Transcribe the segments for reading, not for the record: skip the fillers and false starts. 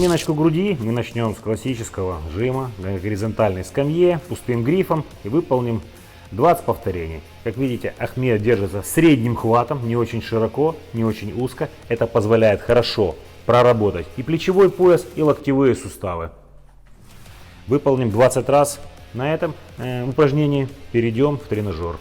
Разминочку груди мы начнем с классического жима на горизонтальной скамье, пустым грифом и выполним 20 повторений. Как видите, Ахмед держится средним хватом, не очень широко, не очень узко. Это позволяет хорошо проработать и плечевой пояс, и локтевые суставы. Выполним 20 раз. На этом упражнении перейдем в тренажер.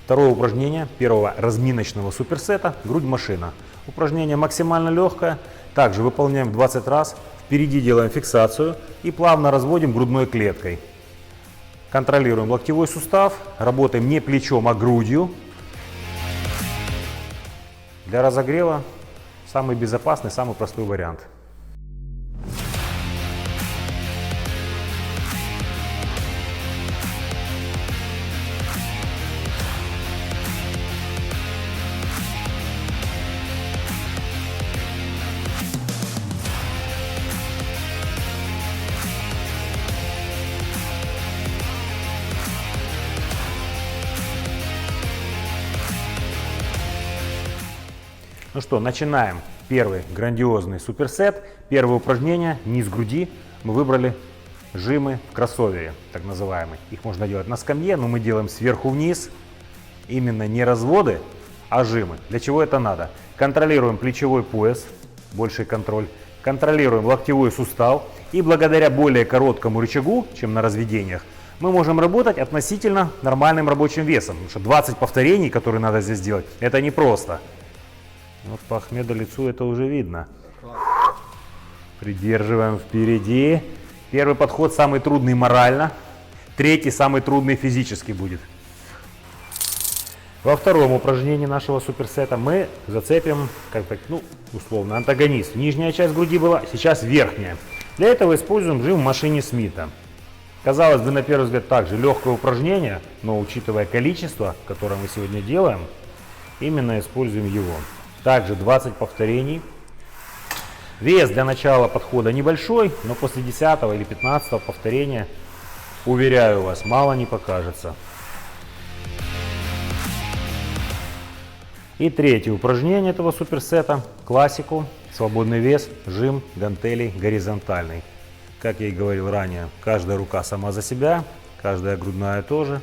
Второе упражнение первого разминочного суперсета – грудь-машина. Упражнение максимально легкое. Также выполняем 20 раз. Впереди делаем фиксацию и плавно разводим грудной клеткой. Контролируем локтевой сустав, работаем не плечом, а грудью. Для разогрева самый безопасный, самый простой вариант. Ну что, начинаем первый грандиозный суперсет. Первое упражнение, низ груди. Мы выбрали жимы в кроссовере, так называемые. Их можно делать на скамье, но мы делаем сверху вниз. Именно не разводы, а жимы. Для чего это надо? Контролируем плечевой пояс, больший контроль. Контролируем локтевой сустав. И благодаря более короткому рычагу, чем на разведениях, мы можем работать относительно нормальным рабочим весом. Потому что 20 повторений, которые надо здесь делать, это непросто. Вот по Ахмеду лицу это уже видно. Придерживаем впереди. Первый подход самый трудный морально. Третий самый трудный физически будет. Во втором упражнении нашего суперсета мы зацепим, как так, условно, антагонист. Нижняя часть груди была, сейчас верхняя. Для этого используем жим в машине Смита. Казалось бы, на первый взгляд также легкое упражнение, но учитывая количество, которое мы сегодня делаем, именно используем его. Также 20 повторений. Вес для начала подхода небольшой, но после 10 или 15 повторения, уверяю вас, мало не покажется. И третье упражнение этого суперсета. Классику. Свободный вес, жим гантелей горизонтальный. Как я и говорил ранее, каждая рука сама за себя, каждая грудная тоже.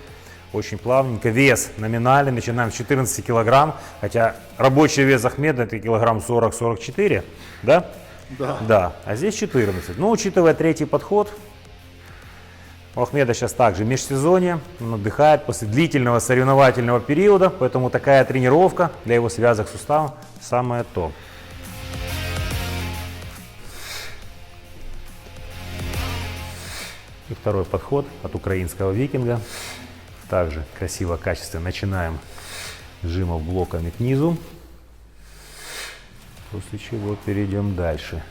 Очень плавненько. Вес номинальный. Начинаем с 14 килограмм. Хотя рабочий вес Ахмеда это килограмм 40-44. Да? Да. Да. А здесь 14. Но учитывая третий подход, у Ахмеда сейчас также межсезонье. Он отдыхает после длительного соревновательного периода. Поэтому такая тренировка для его связок суставов самое то. И второй подход от украинского викинга. Также красиво, качественно начинаем с жимов блоками к низу, после чего перейдем дальше.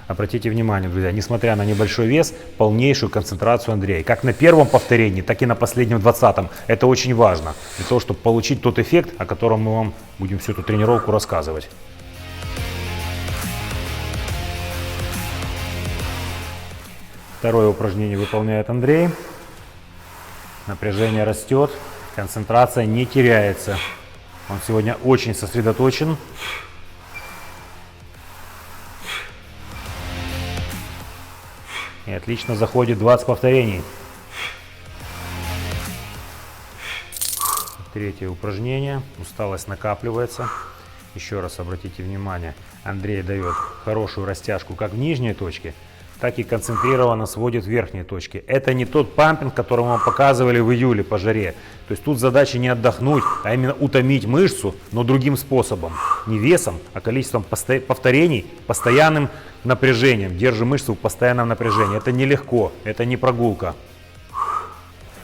Обратите внимание, друзья, несмотря на небольшой вес, полнейшую концентрацию Андрея. Как на первом повторении, так и на последнем 20-м. Это очень важно, для того, чтобы получить тот эффект, о котором мы вам будем всю эту тренировку рассказывать. Второе упражнение выполняет Андрей. Напряжение растет, концентрация не теряется. Он сегодня очень сосредоточен. И отлично заходит 20 повторений. Третье упражнение. Усталость накапливается. Еще раз обратите внимание, Андрей дает хорошую растяжку как в нижней точке, так и концентрированно сводит в верхней точке. Это не тот пампинг, который мы вам показывали в июле по жаре. То есть тут задача не отдохнуть, а именно утомить мышцу, но другим способом. Не весом, а количеством повторений, постоянным напряжением. Держим мышцу в постоянном напряжении. Это нелегко, это не прогулка.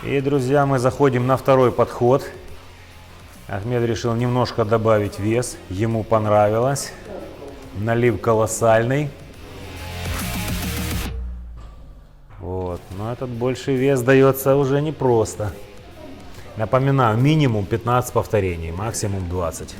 И, друзья, мы заходим на второй подход. Ахмед решил немножко добавить вес. Ему понравилось. Налив колоссальный. Вот. Но этот больший вес дается уже непросто. Напоминаю, минимум 15 повторений, максимум 20.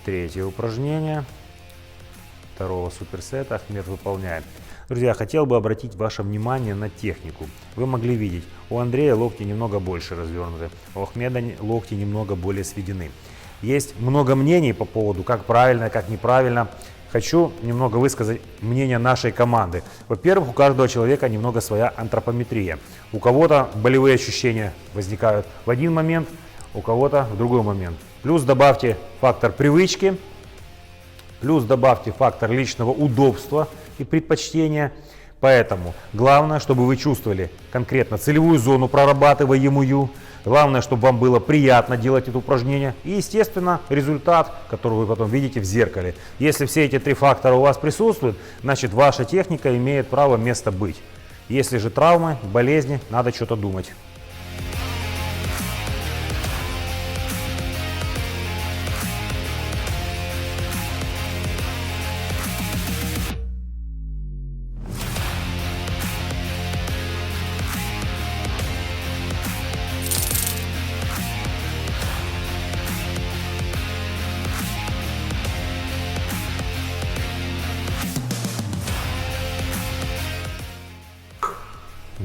Третье упражнение второго суперсета Ахмед выполняет. Друзья, хотел бы обратить ваше внимание на технику. Вы могли видеть, у Андрея локти немного больше развернуты, у Ахмеда локти немного более сведены. Есть много мнений по поводу, как правильно, как неправильно. Хочу немного высказать мнение нашей команды. Во-первых, у каждого человека немного своя антропометрия. У кого-то болевые ощущения возникают в один момент, у кого-то в другой момент. Плюс добавьте фактор привычки, плюс добавьте фактор личного удобства и предпочтения. Поэтому главное, чтобы вы чувствовали конкретно целевую зону, прорабатываемую. Главное, чтобы вам было приятно делать это упражнение. И, естественно, результат, который вы потом видите в зеркале. Если все эти три фактора у вас присутствуют, значит ваша техника имеет право место быть. Если же травмы, болезни, надо что-то думать.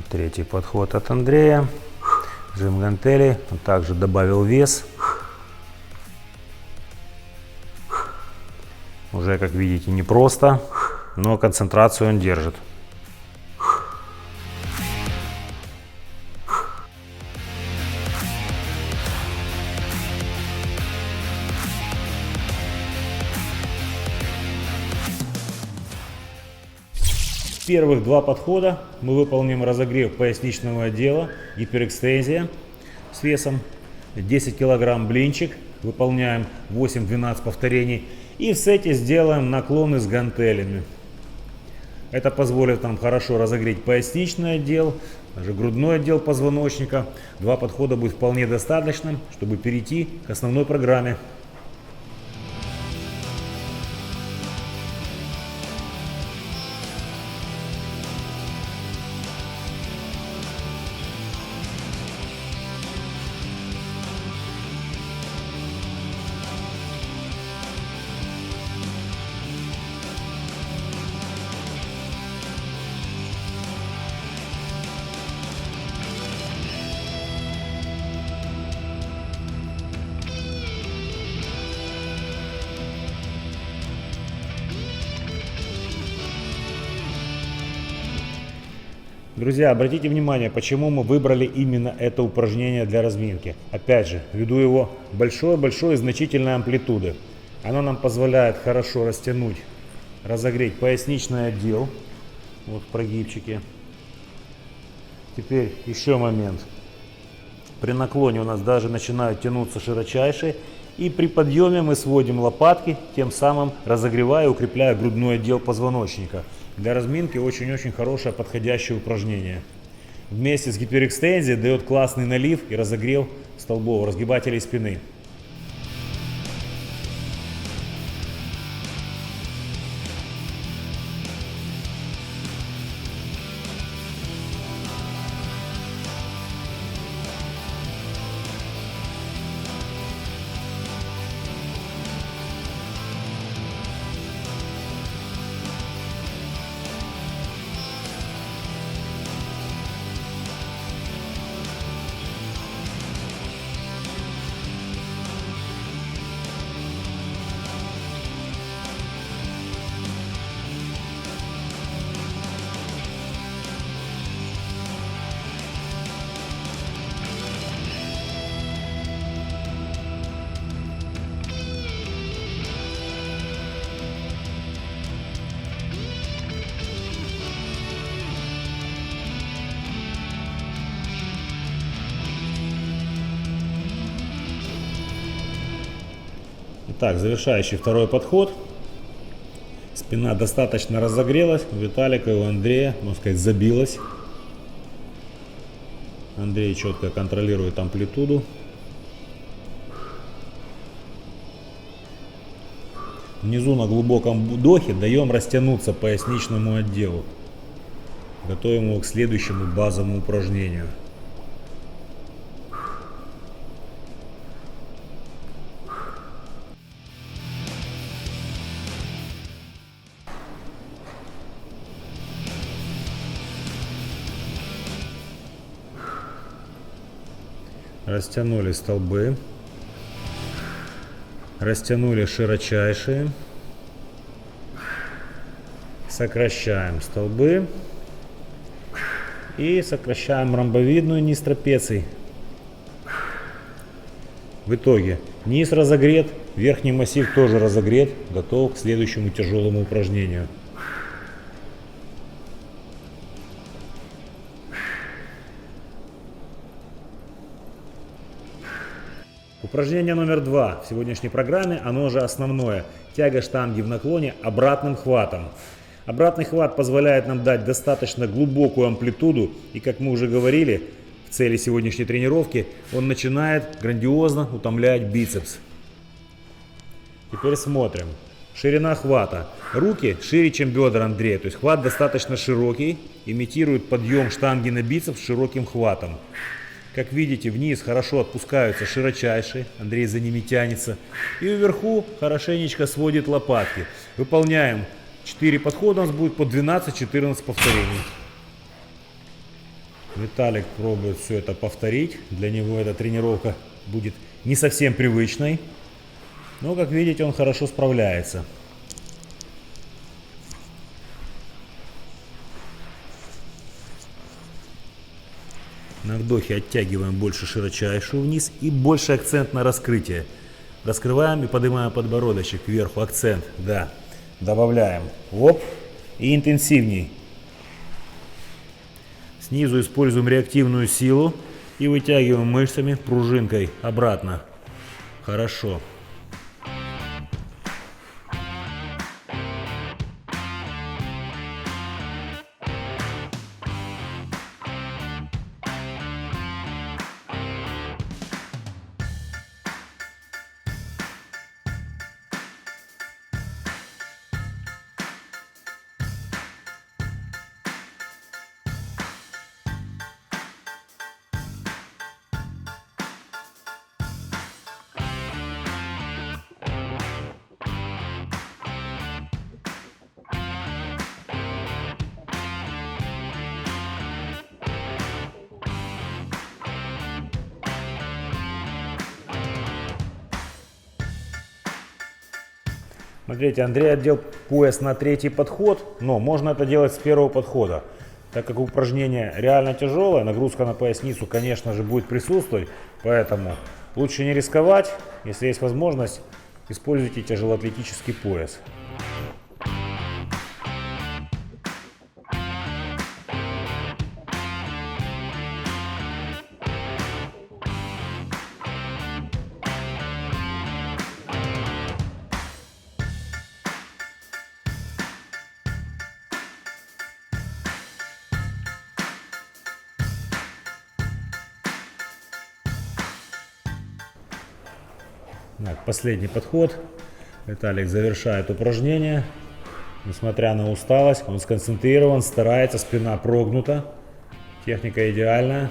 Третий подход от Андрея. Жим гантелей. Он также добавил вес. Уже, как видите, непросто, но концентрацию он держит. Первых два подхода мы выполним разогрев поясничного отдела, гиперэкстензия с весом 10 кг блинчик, выполняем 8-12 повторений и в сете сделаем наклоны с гантелями. Это позволит нам хорошо разогреть поясничный отдел, даже грудной отдел позвоночника. Два подхода будет вполне достаточно, чтобы перейти к основной программе. Друзья, обратите внимание, почему мы выбрали именно это упражнение для разминки. Опять же, ввиду его большой и значительной амплитуды. Оно нам позволяет хорошо растянуть, разогреть поясничный отдел. Вот в прогибчике. Теперь еще момент. При наклоне у нас даже начинают тянуться широчайшие. И при подъеме мы сводим лопатки, тем самым разогревая и укрепляя грудной отдел позвоночника. Для разминки очень-очень хорошее подходящее упражнение. Вместе с гиперэкстензией дает классный налив и разогрев столбов, разгибателей спины. Итак, завершающий второй подход. Спина достаточно разогрелась. У Виталика и у Андрея, можно сказать, забилась. Андрей четко контролирует амплитуду. Внизу на глубоком вдохе даем растянуться поясничному отделу. Готовим его к следующему базовому упражнению. Растянули столбы. Растянули широчайшие. Сокращаем столбы. И сокращаем ромбовидную низ трапеций. В итоге низ разогрет, верхний массив тоже разогрет, готов к следующему тяжелому упражнению. Упражнение номер 2 в сегодняшней программе, оно же основное. Тяга штанги в наклоне обратным хватом. Обратный хват позволяет нам дать достаточно глубокую амплитуду, и, как мы уже говорили, в цели сегодняшней тренировки, он начинает грандиозно утомлять бицепс. Теперь смотрим. Ширина хвата. Руки шире, чем бедра Андрея, то есть хват достаточно широкий, имитирует подъем штанги на бицепс широким хватом. Как видите, вниз хорошо отпускаются широчайшие, Андрей за ними тянется, и вверху хорошенечко сводит лопатки. Выполняем 4 подхода, у нас будет по 12-14 повторений. Виталик пробует все это повторить. Для него эта тренировка будет не совсем привычной. Но, как видите, он хорошо справляется. На вдохе оттягиваем больше широчайшую вниз и больше акцент на раскрытие. Раскрываем и поднимаем подбородочек кверху. Акцент, да. Добавляем. Оп. И интенсивней. Снизу используем реактивную силу и вытягиваем мышцами, пружинкой обратно. Хорошо. Смотрите, Андрей одел пояс на 3-й подход, но можно это делать с 1-го подхода. Так как упражнение реально тяжелое, нагрузка на поясницу, конечно же, будет присутствовать, поэтому лучше не рисковать. Если есть возможность, используйте тяжелоатлетический пояс. Так, последний подход. Виталик завершает упражнение. Несмотря на усталость, он сконцентрирован, старается, спина прогнута. Техника идеальная.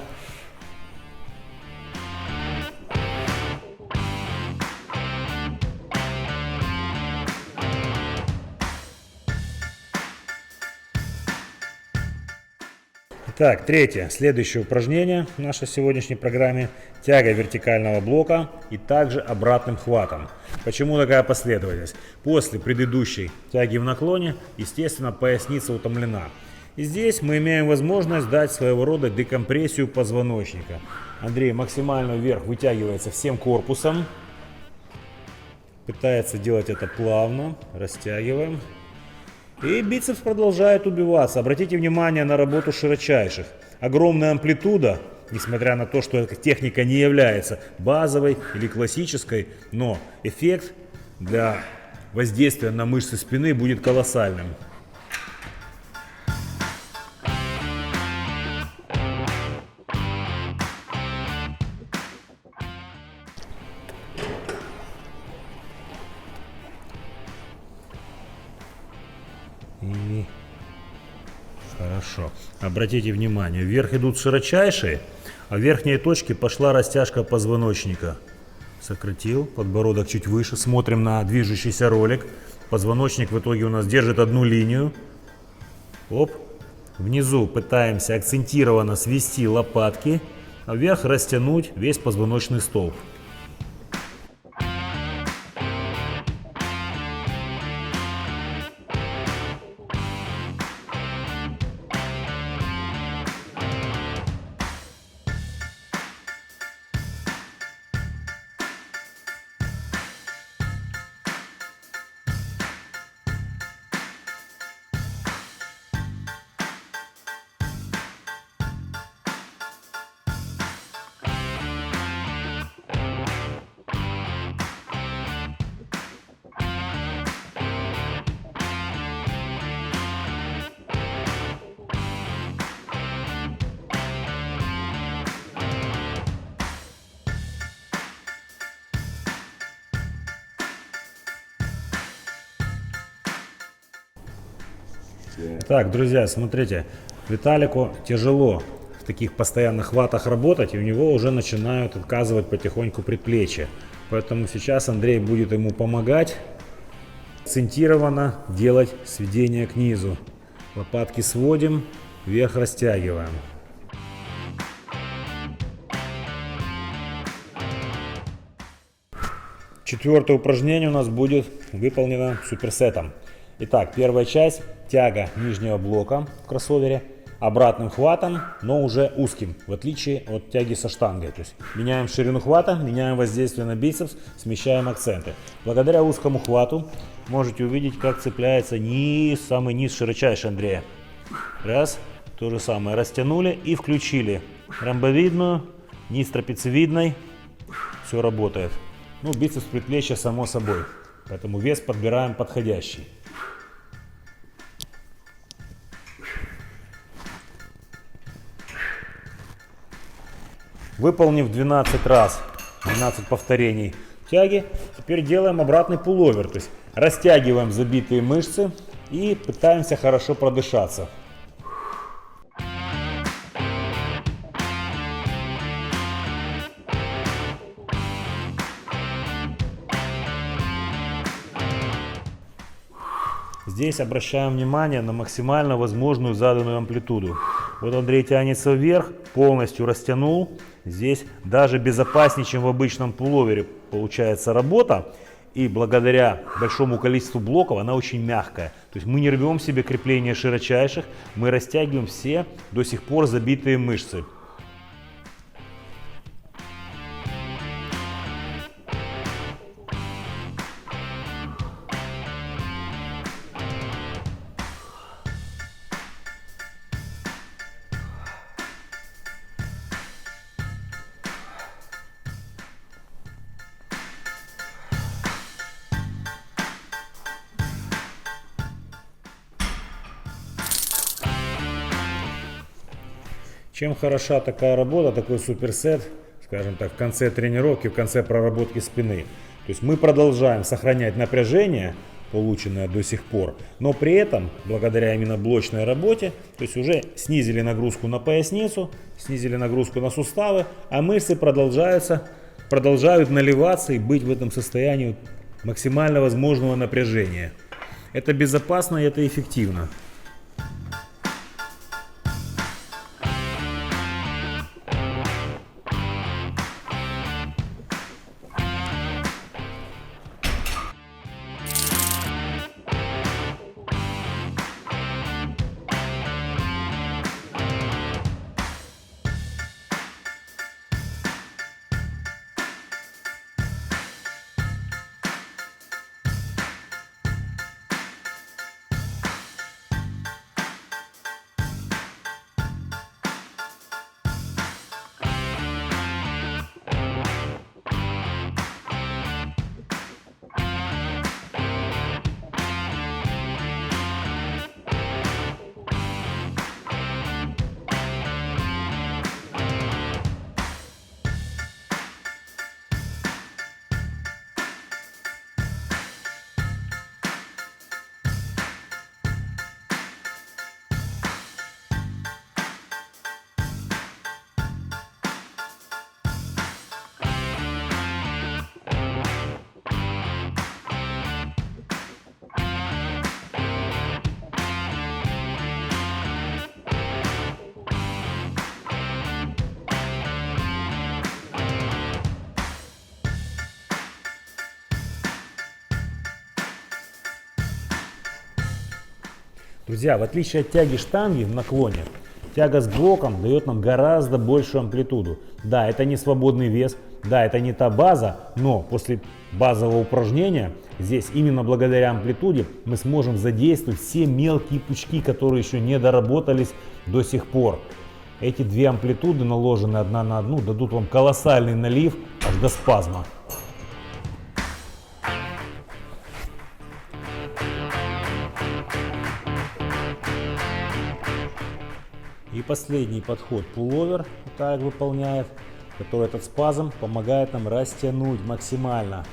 Так, третье, следующее упражнение в нашей сегодняшней программе. Тяга вертикального блока и также обратным хватом. Почему такая последовательность? После предыдущей тяги в наклоне, естественно, поясница утомлена. И здесь мы имеем возможность дать своего рода декомпрессию позвоночника. Андрей максимально вверх вытягивается всем корпусом. Пытается делать это плавно. Растягиваем. И бицепс продолжает убиваться. Обратите внимание на работу широчайших. Огромная амплитуда, несмотря на то, что эта техника не является базовой или классической, но эффект для воздействия на мышцы спины будет колоссальным. И хорошо. Обратите внимание, вверх идут широчайшие, а в верхней точке пошла растяжка позвоночника. Сократил, подбородок чуть выше. Смотрим на движущийся ролик. Позвоночник в итоге у нас держит одну линию. Оп. Внизу пытаемся акцентированно свести лопатки а вверх растянуть весь позвоночный столб. Так, друзья, смотрите, Виталику тяжело в таких постоянных хватах работать, и у него уже начинают отказывать потихоньку предплечья. Поэтому сейчас Андрей будет ему помогать акцентированно делать сведение к низу. Лопатки сводим, вверх растягиваем. Четвертое упражнение у нас будет выполнено суперсетом. Итак, первая часть – тяга нижнего блока в кроссовере обратным хватом, но уже узким, в отличие от тяги со штангой. То есть меняем ширину хвата, меняем воздействие на бицепс, смещаем акценты. Благодаря узкому хвату можете увидеть, как цепляется низ, самый низ широчайший Андрея. Раз, то же самое, растянули и включили ромбовидную, низ трапециевидной, все работает. Ну, бицепс предплечья само собой, поэтому вес подбираем подходящий. Выполнив 12 раз, 12 повторений тяги, теперь делаем обратный пуловер. То есть растягиваем забитые мышцы и пытаемся хорошо продышаться. Здесь обращаем внимание на максимально возможную заданную амплитуду. Вот Андрей тянется вверх, полностью растянул. Здесь даже безопаснее, чем в обычном пуловере, получается работа. И благодаря большому количеству блоков она очень мягкая. То есть мы не рвем себе крепление широчайших, мы растягиваем все до сих пор забитые мышцы. Чем хороша такая работа, такой суперсет, скажем так, в конце тренировки, в конце проработки спины. То есть мы продолжаем сохранять напряжение, полученное до сих пор, но при этом, благодаря именно блочной работе, то есть уже снизили нагрузку на поясницу, снизили нагрузку на суставы, а мышцы продолжают наливаться и быть в этом состоянии максимально возможного напряжения. Это безопасно и это эффективно. Друзья, в отличие от тяги штанги в наклоне, тяга с блоком дает нам гораздо большую амплитуду. Да, это не свободный вес, да, это не та база, но после базового упражнения здесь именно благодаря амплитуде мы сможем задействовать все мелкие пучки, которые еще не доработались до сих пор. Эти две амплитуды, наложенные одна на одну, дадут вам колоссальный налив аж до спазма. И последний подход пуловер, вот так выполняет, который этот спазм помогает нам растянуть максимально